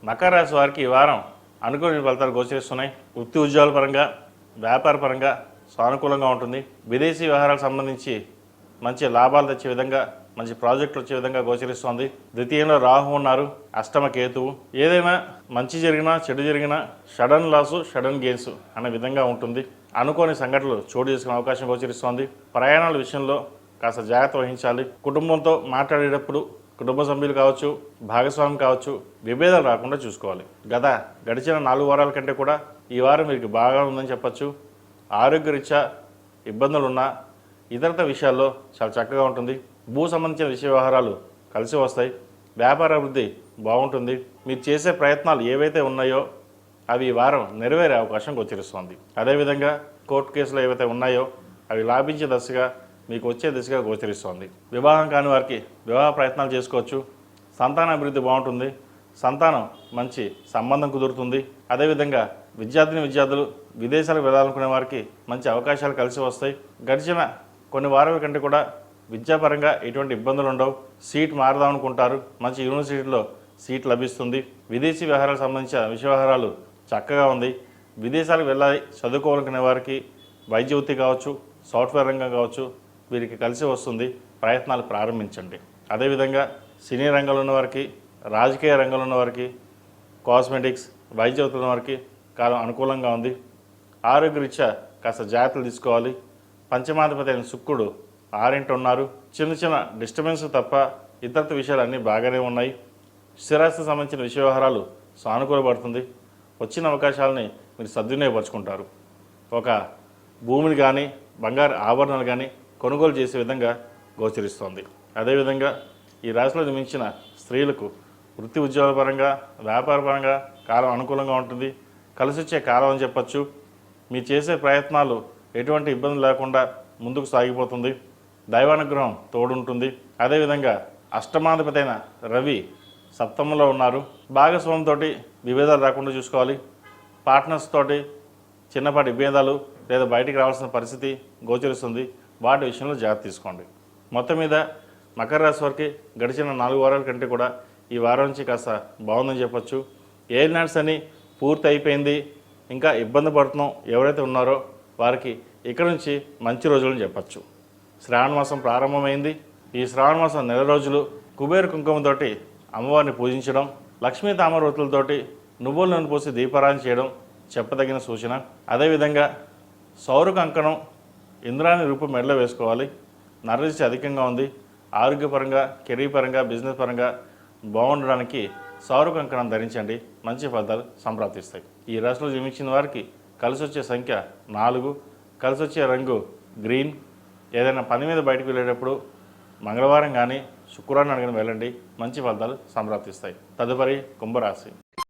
మకర రాశి వారికి ఈ వారం అనుకూల ఫలితాలు గోచరిస్తున్నాయి. వృత్తి ఉద్యోగాల పరంగా, వ్యాపార పరంగా సానుకూలంగా ఉంటుంది. విదేశీ వ్యవహారాలకు సంబంధించి మంచి లాభాలు తెచ్చే విధంగా, మంచి ప్రాజెక్టులు వచ్చే విధంగా గోచరిస్తోంది. ద్వితీయంలో రాహు ఉన్నారు, అష్టమ కేతువు. ఏదైనా మంచి జరిగినా చెడు జరిగినా సడన్ లాసు, సడన్ గెయిన్స్ అనే విధంగా ఉంటుంది. అనుకోని సంఘటనలు చోటు చేసుకునే అవకాశం గోచరిస్తోంది. ప్రయాణాల విషయంలో కాస్త జాగ్రత్త వహించాలి. కుటుంబంతో మాట్లాడేటప్పుడు కుటుంబ సభ్యులు కావచ్చు, భాగస్వామి కావచ్చు, విభేదాలు రాకుండా చూసుకోవాలి. గడిచిన 4 వారాల కంటే కూడా ఈ వారం మీకు బాగా ఉందని చెప్పచ్చు. ఆరోగ్యరీత్యా ఇబ్బందులున్నా ఇతరత విషయాల్లో చాలా చక్కగా ఉంటుంది. భూ సంబంధించిన విషయ వ్యవహారాలు కలిసి వస్తాయి. వ్యాపార అభివృద్ధి బాగుంటుంది. మీరు చేసే ప్రయత్నాలు ఏవైతే ఉన్నాయో అవి ఈ వారం నెరవేరే అవకాశం గోచరిస్తోంది. అదేవిధంగా కోర్టు కేసులు ఏవైతే ఉన్నాయో అవి లాభించే దశగా, మీకు వచ్చే దిశగా గోచరిస్తోంది. వివాహం కాని వారికి వివాహ ప్రయత్నాలు చేసుకోవచ్చు. సంతాన అభివృద్ధి బాగుంటుంది. సంతానం మంచి సంబంధం కుదురుతుంది. అదేవిధంగా విద్యార్థులు విదేశాలకు వెళ్ళాలనుకునే వారికి మంచి అవకాశాలు కలిసి వస్తాయి. గడిచిన కొన్ని వారాల కంటే కూడా విద్యాపరంగా ఎటువంటి ఇబ్బందులు ఉండవు. సీట్ మారదాం అనుకుంటారు, మంచి యూనివర్సిటీలో సీట్ లభిస్తుంది. విదేశీ వ్యవహారాలకు సంబంధించిన విషయ వ్యవహారాలు చక్కగా ఉంది. విదేశాలకు వెళ్ళాలి చదువుకోవాలనుకునే వారికి వైద్య వృత్తి కావచ్చు, సాఫ్ట్వేర్ రంగం కావచ్చు, వీరికి కలిసి వస్తుంది. ప్రయత్నాలు ప్రారంభించండి. అదేవిధంగా సినీ రంగంలో ఉన్న వారికి, రాజకీయ రంగంలో ఉన్న వారికి, కాస్మెటిక్స్, వైద్య వృత్తులు ఉన్న వారికి కాలం అనుకూలంగా ఉంది. ఆరోగ్యరీత్యా కాస్త జాగ్రత్తలు తీసుకోవాలి. పంచమాధిపతి అయిన శుక్రుడు 6 ఉన్నారు. చిన్న డిస్టర్బెన్స్ తప్ప ఇతర విషయాలు అన్నీ బాగానే ఉన్నాయి. స్థిరాస్తికి సంబంధించిన విషయ వ్యవహారాలు సానుకూలపడుతుంది. వచ్చిన అవకాశాలని మీరు సద్వినియోగపరుచుకుంటారు. ఒక భూమిని కానీ, బంగారు ఆభరణాలు కానీ కొనుగోలు చేసే విధంగా గోచరిస్తోంది. అదేవిధంగా ఈ రాశిలో జన్మించిన స్త్రీలకు వృత్తి ఉద్యోగాల పరంగా, వ్యాపార పరంగా కాలం అనుకూలంగా ఉంటుంది. కలిసి వచ్చే కాలం అని చెప్పచ్చు. మీరు చేసే ప్రయత్నాలు ఎటువంటి ఇబ్బంది లేకుండా ముందుకు సాగిపోతుంది. దైవానుగ్రహం తోడుంటుంది. అదేవిధంగా అష్టమాధిపతి అయిన రవి సప్తమంలో ఉన్నారు. భాగస్వామితో విభేదాలు రాకుండా చూసుకోవాలి. పార్ట్నర్స్ తోటి చిన్నపాటి విభేదాలు లేదా బయటికి రావాల్సిన పరిస్థితి గోచరిస్తుంది. వాటి విషయంలో జాగ్రత్త తీసుకోండి. మొత్తం మీద మకర రాశి వారికి గడిచిన 4 వారాల కంటే కూడా ఈ వారం నుంచి కాస్త బాగుందని చెప్పచ్చు. ఏలినాడ్స్ అని పూర్తి అయిపోయింది, ఇంకా ఇబ్బంది పడుతున్నాం ఎవరైతే ఉన్నారో వారికి ఇక్కడ నుంచి మంచి రోజులని చెప్పచ్చు. శ్రావణ మాసం ప్రారంభమైంది. ఈ శ్రావణ మాసం 4 రోజులు కుబేర కుంకుమతోటి అమ్మవారిని పూజించడం, లక్ష్మీ తామరవతులతోటి నువ్వుల నూనె పోసి దీపారాధన చేయడం చెప్పదగిన సూచన. అదేవిధంగా సౌర కంకణం ఇంద్రాణి రూపం మెడలో వేసుకోవాలి. నరదిష్టి అధికంగా ఉంది. ఆరోగ్యపరంగా, కెరీర్ పరంగా, బిజినెస్ పరంగా బాగుండడానికి సౌర కంకణం ధరించండి. మంచి ఫలితాలు సంప్రాప్తిస్తాయి. ఈ రాశిలో జన్మించిన వారికి కలిసి వచ్చే సంఖ్య 4, కలిసి వచ్చే రంగు గ్రీన్. ఏదైనా పని మీద బయటకు వెళ్ళేటప్పుడు మంగళవారం కానీ శుక్రవారం అడిగిన వెళ్ళండి. మంచి ఫలితాలు సంప్రాప్తిస్తాయి. తదుపరి కుంభరాశి.